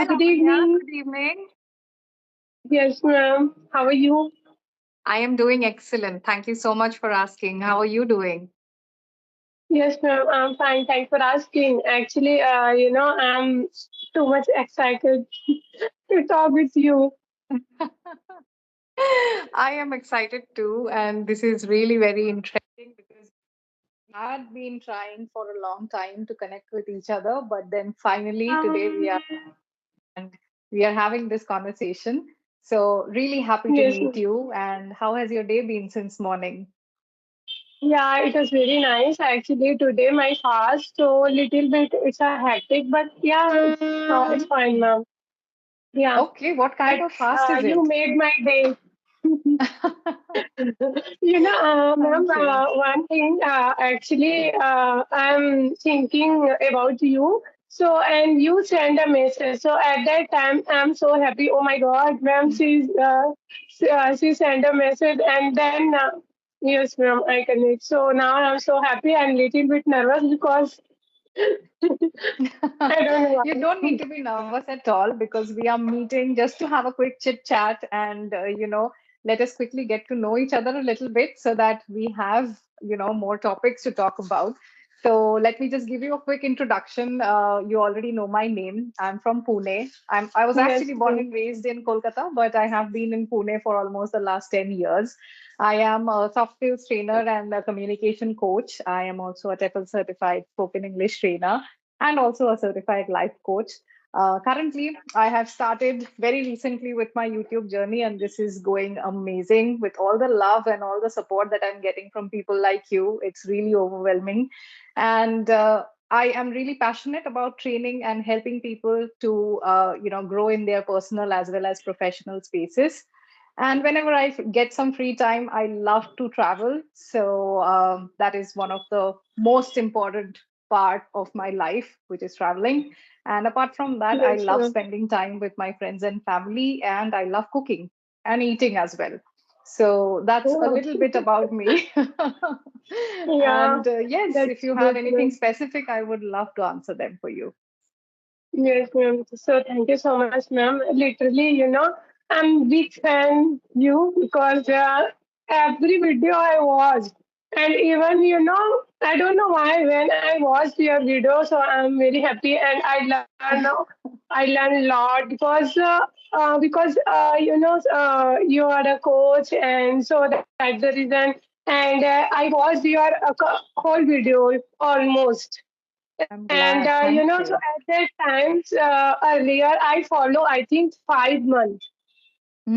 Hi, Good Lavanya. evening. Good evening. Yes, ma'am. How are you? I am doing excellent. Thank you so much for asking. How are you doing? Yes, ma'am. I'm fine. Thanks for asking. Actually, I'm too much excited to talk with you. I am excited too, and this is really very interesting because we had been trying for a long time to connect with each other, but then finally today Um, we are having this conversation. So really happy to yes, meet you. And how has your day been since morning? yeah, it was very nice. Actually, today my fast, so little bit it's a hectic, but yeah, it's fine, ma'am. Yeah, Okay, what kind but of fast is you it? made my day. Ma'am, Thank you. one thing, actually, I'm thinking about you. So, and you send a message. So at that time, I'm so happy. Oh my God, ma'am, she sent a message, and then yes, ma'am, I connect. So now I'm so happy and little bit nervous because I don't know You don't why. need to be nervous at all because we are meeting just to have a quick chit chat and, let us quickly get to know each other a little bit so that we have, more topics to talk about. So let me just give you a quick introduction. You already know my name. I'm from Pune. I was Yes, actually born ma'am. and raised in Kolkata, but I have been in Pune for almost the last 10 years. I am a soft skills trainer and a communication coach. I am also a TEFL certified spoken English trainer and also a certified life coach. Currently, I have started very recently with my YouTube journey, and this is going amazing with all the love and all the support that I'm getting from people like you. It's really overwhelming. And I am really passionate about training and helping people to, grow in their personal as well as professional spaces. And whenever I get some free time, I love to travel. So that is one of the most important part of my life, which is traveling. And apart from that, I Yes, love ma'am. spending time with my friends and family, and I love cooking and eating as well. So that's a Oh, little bit about me. yeah, And yes, if that's you have good, anything ma'am. specific, I would love to answer them for you. Yes, ma'am. So thank you so much, ma'am. Literally, I'm big fan you because every video I watched, and even I don't know why when I watched your video, so I'm very happy and I learn a lot because you are a coach, and so that's the reason. And I watched your whole video almost. I'm And glad. Thank so you. at that times earlier, I follow I think 5 months.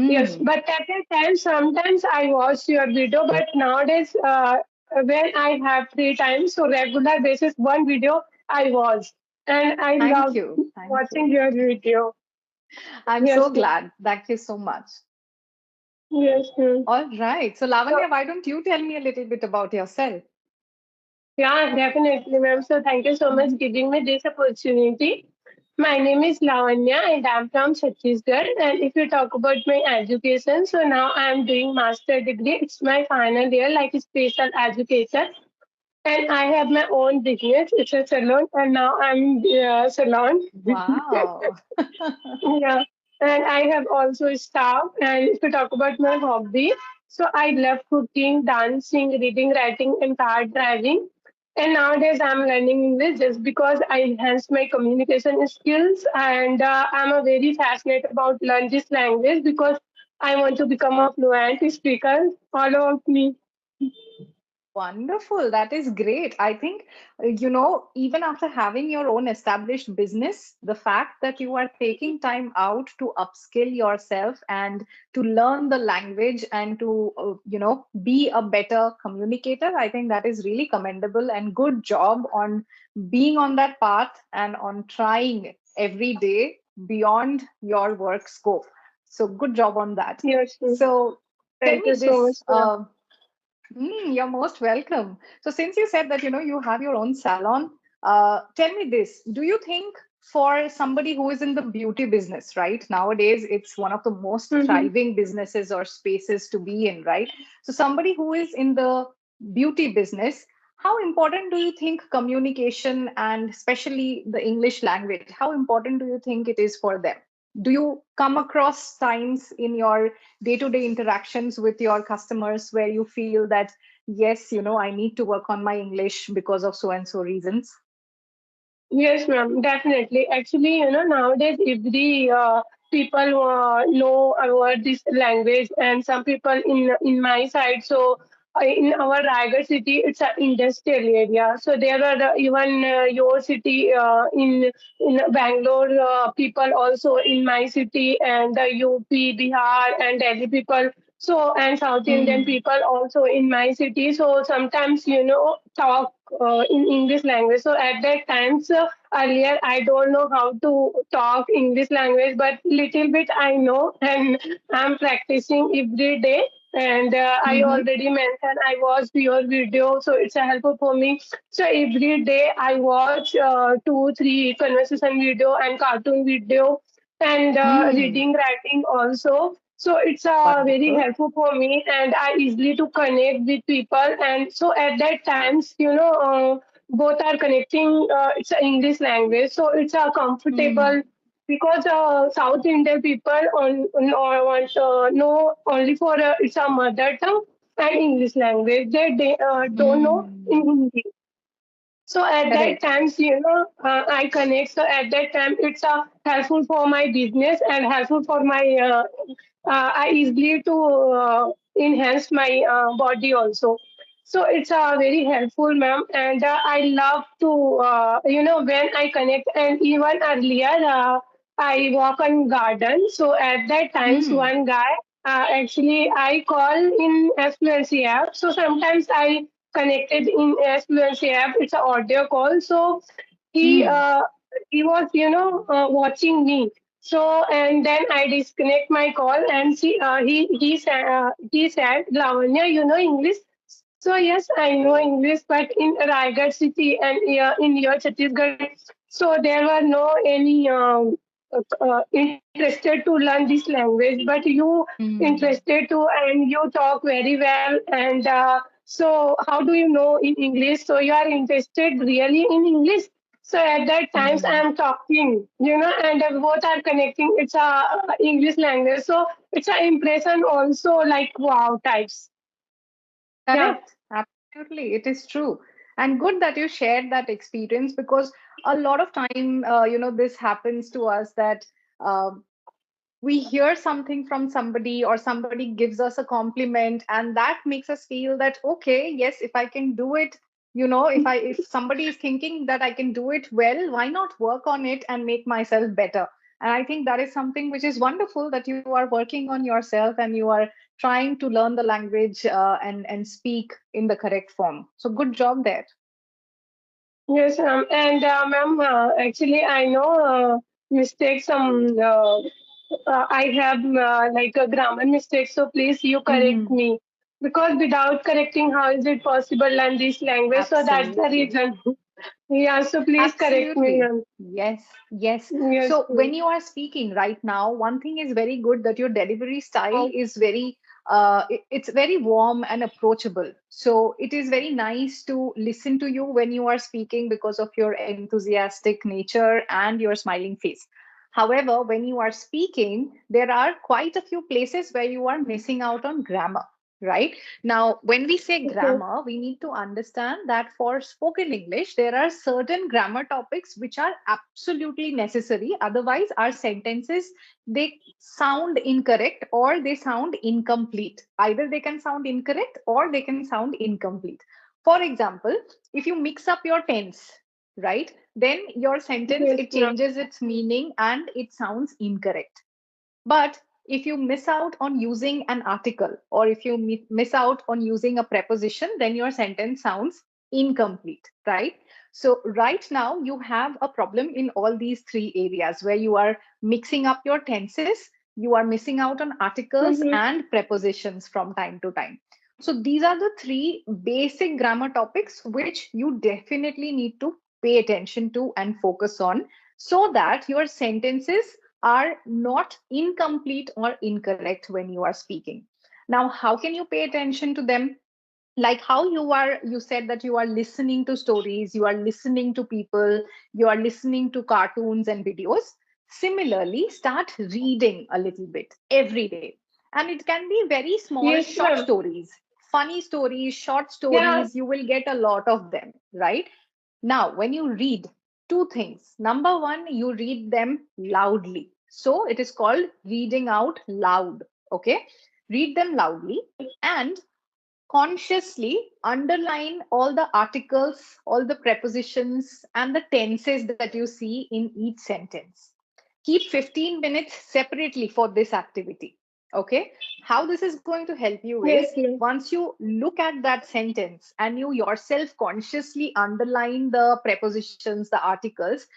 Yes, Mm, but at that time, sometimes I watch your video. But nowadays, when I have free time, so regular basis, one video I watch, and I thank love you. Thank watching you. your video. I'm so Yes, ma'am. glad. Thank you so much. Yes, ma'am. All right. So, So Lavanya, why don't you tell me a little bit about yourself? yeah, definitely, ma'am. So thank you so much Mhm. giving me this opportunity. My name is Lavanya and I'm from Chhattisgarh. And if you talk about my education, so now I'm doing master degree. It's my final year, like a special education. And I have my own business. It's a salon, and now I'm salon. Wow. Yeah, and I have also staff. And if you talk about my hobby, so I love cooking, dancing, reading, writing, and car driving. And nowadays I'm learning English just because I enhance my communication skills, and I'm a very fascinated about learn this language because I want to become a fluent speaker all about me. Wonderful. That is great. I think, even after having your own established business, the fact that you are taking time out to upskill yourself and to learn the language and to, be a better communicator, I think that is really commendable and good job on being on that path and on trying every day beyond your work scope. So, good job on that. Yes, So, tell thank me you so much. this. You're most welcome. So, since you said that you have your own salon, tell me this: do you think for somebody who is in the beauty business, right? Nowadays, it's one of the most Mhm. thriving businesses or spaces to be in, right? So, somebody who is in the beauty business, How important do you think communication and especially the English language, how important do you think it is for them? Do you come across signs in your day-to-day interactions with your customers where you feel that, yes, I need to work on my English because of so and so reasons? Yes, ma'am, definitely. Actually, nowadays every people know about this language, and some people in my side. So in our Raigad city, it's an industrial area. So there are even your city in Bangalore people also in my city, and the UP, Bihar, and Delhi people. So and South Indian Mm. people also in my city. So sometimes talk in English language. So at that times. Earlier I don't know how to talk English language, but little bit I know, and I'm practicing every day. And I Mm-hmm. already mentioned I watch your video, so it's a helpful for me. So every day I watch 2 3 conversation video and cartoon video, and Mm. reading writing also. So it's very Wonderful. helpful for me, and I easily to connect with people. And so at that times, both are connecting. It's an English language, so it's a Mm. comfortable, because South Indian people want know only for it's a mother tongue and English language. They don't know in Mm. Hindi. So at that Correct. times, I connect. So at that time, it's helpful for my business and helpful for my. I easily to enhance my body also. So it's very helpful, ma'am. And I love to, when I connect. And even earlier, I walk on garden. So at that times, Mm. one guy actually I call in Fluency app. So sometimes I connected in Fluency app. It's an audio call. So he Mm. uh, he was watching me. So and then I disconnect my call, and he said, Lavanya, you know English? So yes, I know English, but in Raigad city and in your Chhattisgarh, so there were no any interested to learn this language, but you Mm. interested to, and you talk very well. And so how do you know in English? So you are interested really in English. So at that times I Mm. am talking, and both are connecting. It's a English language, so it's an impression also like wow types. Yeah. Correct. Absolutely. It is true. And good that you shared that experience because a lot of time, this happens to us that um we hear something from somebody or somebody gives us a compliment and that makes us feel that okay, yes, if I can do it, if somebody is thinking that I can do it well, why not work on it and make myself better? And I think that is something which is wonderful, that you are working on yourself and you are trying to learn the language and speak in the correct form. So good job there. Yes, and ma'am, actually, I know mistakes. I have like a grammar mistake, so please you correct Hmm. me, because without correcting, how is it possible learn this language? So that's the Absolutely. reason. Yeah, so please correct me, Absolutely. ma'am. Yes, yes. Yes, So when you are speaking right now, one thing is very good that your delivery style ma'am. is very, it's very warm and approachable. So it is very nice to listen to you when you are speaking because of your enthusiastic nature and your smiling face. However, when you are speaking, there are quite a few places where you are missing out on grammar, right? Now, when we say Okay. grammar, we need to understand that for spoken English, there are certain grammar topics which are absolutely necessary. Otherwise, our sentences, they sound incorrect or they sound incomplete. Either they can sound incorrect or they can sound incomplete. For example, if you mix up your tense, right, then your sentence, Yes, it ma'am. changes its meaning and it sounds incorrect. But if you miss out on using an article or if you miss out on using a preposition, then your sentence sounds incomplete, right? So, right now, you have a problem in all these three areas where you are mixing up your tenses, you are missing out on articles Mm-hmm. and prepositions from time to time. So, these are the three basic grammar topics which you definitely need to pay attention to and focus on so that your sentences are not incomplete or incorrect when you are speaking. Now, how can you pay attention to them? like how you said that you are listening to stories, you are listening to people, you are listening to cartoons and videos. Similarly, start reading a little bit every day, and it can be very small Yes, short ma'am. stories, funny stories, short Yeah. stories. You will get a lot of them, right? Now when you read, two things: number one, you read them loudly, so it is called reading out loud. Okay, read them loudly, and consciously underline all the articles, all the prepositions, and the tenses that you see in each sentence. Keep 15 minutes separately for this activity. Okay. How this is going to help you is, Yes, ma'am. once you look at that sentence and you yourself consciously underline the prepositions, the articles,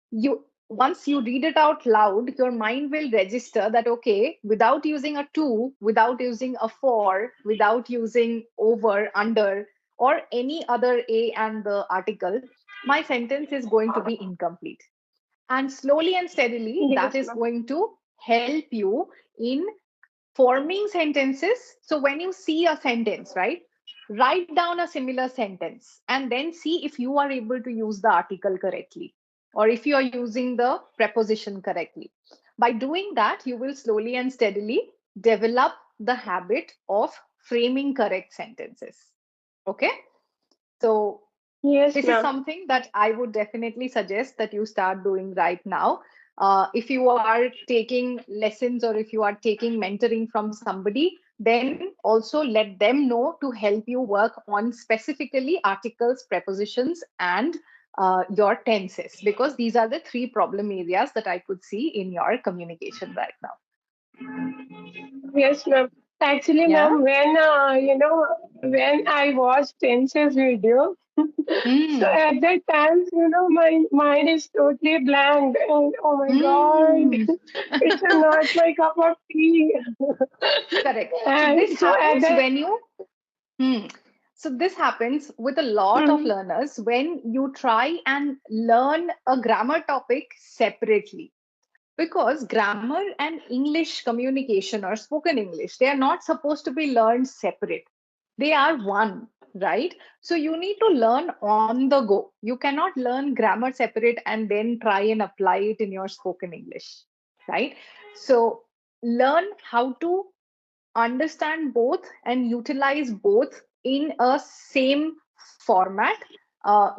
you once you read it out loud, your mind will register that, okay, without using a to, without using a for, without using over, under, or any other a and the article, my sentence is going to be incomplete. And slowly and steadily, that Yes, is ma'am. going to help you in forming sentences. So when you see a sentence, right, write down a similar sentence and then see if you are able to use the article correctly, or if you are using the preposition correctly. By doing that, you will slowly and steadily develop the habit of framing correct sentences. Okay. So Yes, this is ma'am. something that I would definitely suggest that you start doing right now. If you are taking lessons or if you are taking mentoring from somebody, then also let them know to help you work on specifically articles, prepositions, and your tenses, because these are the three problem areas that I could see in your communication right now. Yes, ma'am. Actually, Yeah. ma'am, when when I watched Tense's video, so Mm. at that time, my mind is totally blank, and oh my God, Mm. it's not my cup of tea. Correct. So this And so at happens that, when you Hmm. So this happens with a lot of Mhm. learners when you try and learn a grammar topic separately, because grammar and English communication or spoken English, they are not supposed to be learned separate. They are one, right? So you need to learn on the go. You cannot learn grammar separate and then try and apply it in your spoken English, right? So learn how to understand both and utilize both in a same format,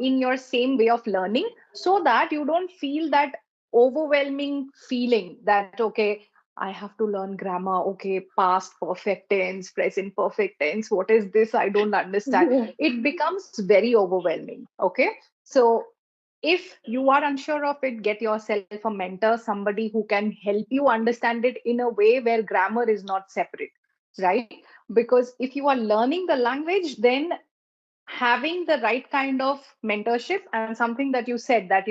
in your same way of learning, so that you don't feel that overwhelming feeling that, okay, I have to learn grammar, okay, past perfect tense, present perfect tense, what is this, I don't understand. It becomes very overwhelming. Okay. So if you are unsure of it, get yourself a mentor, somebody who can help you understand it in a way where grammar is not separate, right? Because if you are learning the language, then having the right kind of mentorship, and something that you said that,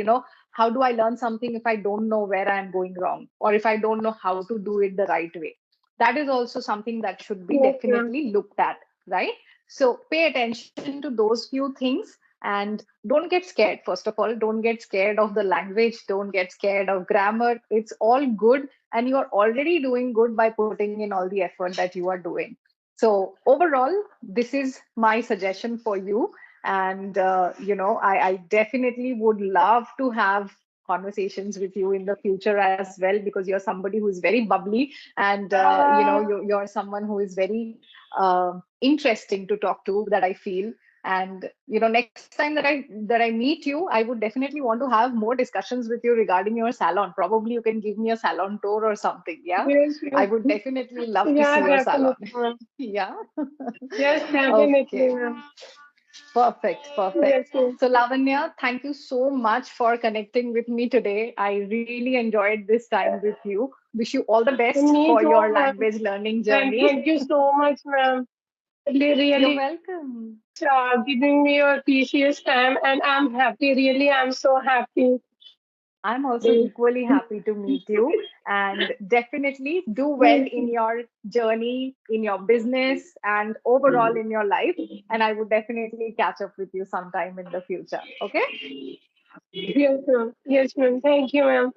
how do I learn something if I don't know where I am going wrong, or if I don't know how to do it the right way, that is also something that should be yes, ma'am. definitely looked at, right? So pay attention to those few things, and don't get scared. First of all, don't get scared of the language, don't get scared of grammar. It's all good, and you are already doing good by putting in all the effort that you are doing. So overall, this is my suggestion for you. And, I definitely would love to have conversations with you in the future as well, because you're somebody who is very bubbly, and, you're someone who is very interesting to talk to, that I feel. And, next time that I meet you, I would definitely want to have more discussions with you regarding your salon. Probably you can give me a salon tour or something. Yeah. Yes, I yes. would definitely love to see Yeah, your salon. definitely, ma'am. Yeah. Yes, Okay. definitely, ma'am. Perfect. Perfect. Yes, yes. So, Lavanya, thank you so much for connecting with me today. I really enjoyed this time with you. Wish you all the best Me for too, your ma'am. language learning And journey. thank you so much, ma'am. You're Really welcome. giving me your precious time, and I'm happy. Really, I'm so happy I'm also today. equally happy to meet you, and definitely do well Yes, in your journey, in your business, and overall in your life. And I would definitely catch up with you sometime in the future. Okay. yes, ma'am. Yes, ma'am. Thank you, ma'am.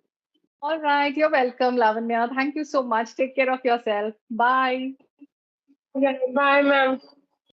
All right. You're welcome, Lavanya. Thank you so much. Take care of yourself. Bye. Yeah, bye, ma'am.